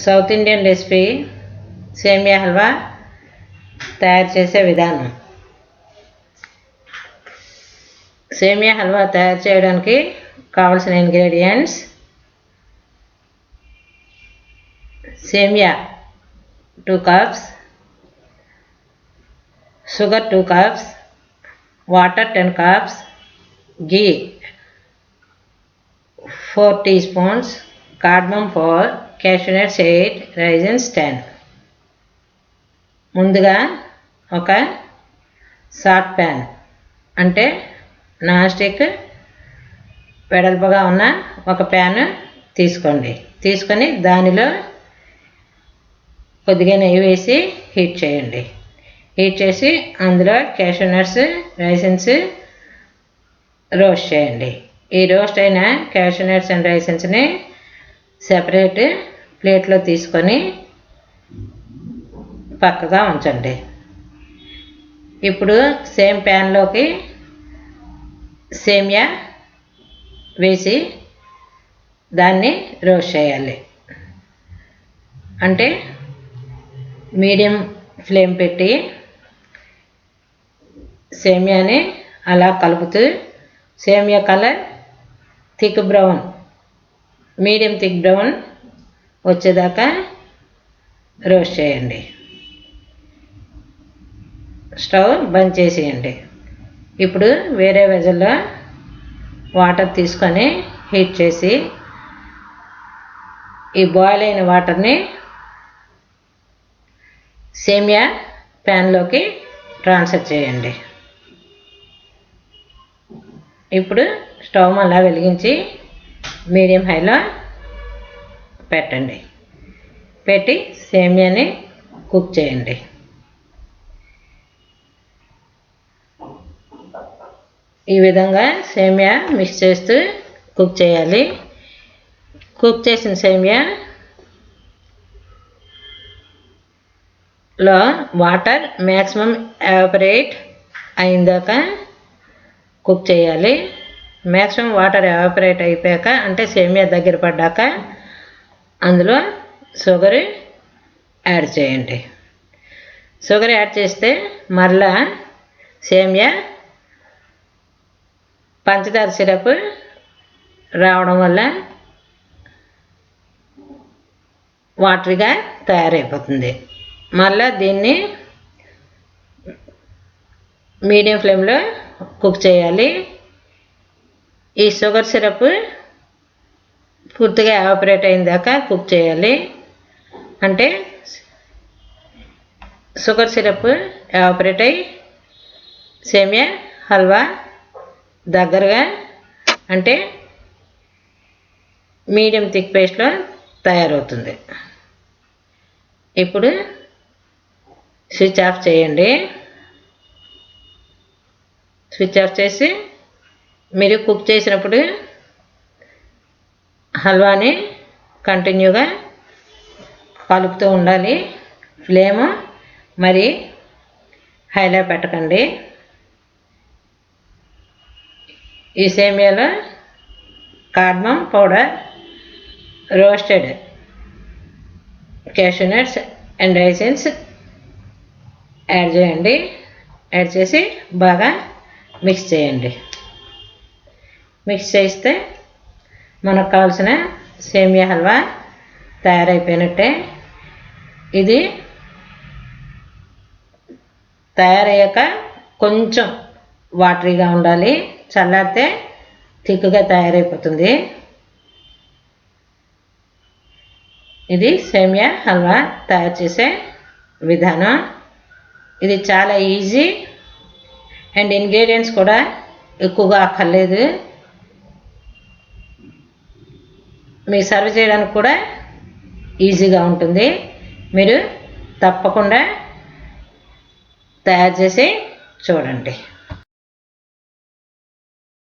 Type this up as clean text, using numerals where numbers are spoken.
South Indian recipe సేమియా హల్వా తయారు చేసే విధానం. సేమియా హల్వా తయారు చేయడానికి కావలసిన ఇంగ్రీడియంట్స్: సేమియా 2 cups, sugar 2 cups, water 10 cups, ghee 4 teaspoons, cardamom 4, cashew nuts 8, raisins 10. ముందుగా ఒక సాట్ ప్యాన్ అంటే నాన్ స్టిక్ వెడల్పుగా ఉన్న ఒక ప్యాన్ తీసుకొని దానిలో కొద్దిగా నెయ్యి వేసి హీట్ చేయండి. హీట్ చేసి అందులో క్యాషూ నట్స్, రైసిన్స్ రోస్ట్ చేయండి. ఈ రోస్ట్ అయిన క్యాషూ నట్స్ అండ్ రైసిన్స్ని సెపరేట్ ప్లేట్లో తీసుకొని పక్కగా ఉంచండి. ఇప్పుడు సేమ్ ప్యాన్లోకి సేమియా వేసి దాన్ని రోస్ట్ చేయాలి. అంటే మీడియం ఫ్లేమ్ పెట్టి సేమియాని అలా కలుపుతూ సేమియా కలర్ మీడియం థిక్ బ్రౌన్ వచ్చేదాకా రోస్ట్ చేయండి. స్టవ్ బంద్ చేసేయండి. ఇప్పుడు వేరే వెజల్లో వాటర్ తీసుకొని హీట్ చేసి ఈ బాయిల్ అయిన వాటర్ని సేమియా ప్యాన్లోకి ట్రాన్స్ఫర్ చేయండి. ఇప్పుడు స్టవ్ మళ్ళా వెలిగించి మీడియం హైలో పెట్టి సేమియాని కుక్ చేయండి. ఈ విధంగా సేమియా మిక్స్ చేస్తూ కుక్ చేయాలి. కుక్ చేసిన సేమియాలో వాటర్ మ్యాక్సిమం ఎవాపరేట్ అయిందాక కుక్ చేయాలి. మ్యాక్సిమం వాటర్ ఎవాపరేట్ అయిపోయాక అంటే సేమియా దగ్గర పడ్డాక అందులో షుగర్ యాడ్ చేయండి. షుగర్ యాడ్ చేస్తే మరలా సేమియా పంచదార సిరప్ రావడం వల్ల వాటరీగా తయారైపోతుంది. మళ్ళీ దీన్ని మీడియం ఫ్లేమ్లో కుక్ చేయాలి. ఈ షుగర్ సిరప్ పూర్తిగా ఎవాపరేట్ అయిందాకా కుక్ చేయాలి. అంటే షుగర్ సిరప్ ఎవాపరేట్ అయ్యి సేమియా హల్వా దగ్గరగా అంటే మీడియం థిక్ పేస్ట్లో తయారవుతుంది. ఇప్పుడు స్విచ్ ఆఫ్ చేయండి. స్విచ్ ఆఫ్ చేసి మీరు కుక్ చేసినప్పుడు హల్వాని కంటిన్యూగా కలుపుతూ ఉండాలి. ఫ్లేమ్ మరి హైలో పెట్టకండి. ఈ సేమియాలో cardamom powder, roasted cashew nuts and raisins add చేయండి. యాడ్ చేసి బాగా మిక్స్ చేయండి. మిక్స్ చేస్తే మనకు కావాల్సిన సేమియా హల్వా తయారైపోయినట్టే. ఇది తయారయ్యాక కొంచెం వాటరీగా ఉండాలి. చల్లారితే థిక్గా తయారైపోతుంది. ఇది సేమియా హల్వా తయారు చేసే విధానం. ఇది చాలా ఈజీ అండ్ ఇంగ్రీడియంట్స్ కూడా ఎక్కువగా అక్కర్లేదు. మీకు సర్వ్ చేయడానికి కూడా ఈజీగా ఉంటుంది. మీరు తప్పకుండా తయారు చేసి చూడండి.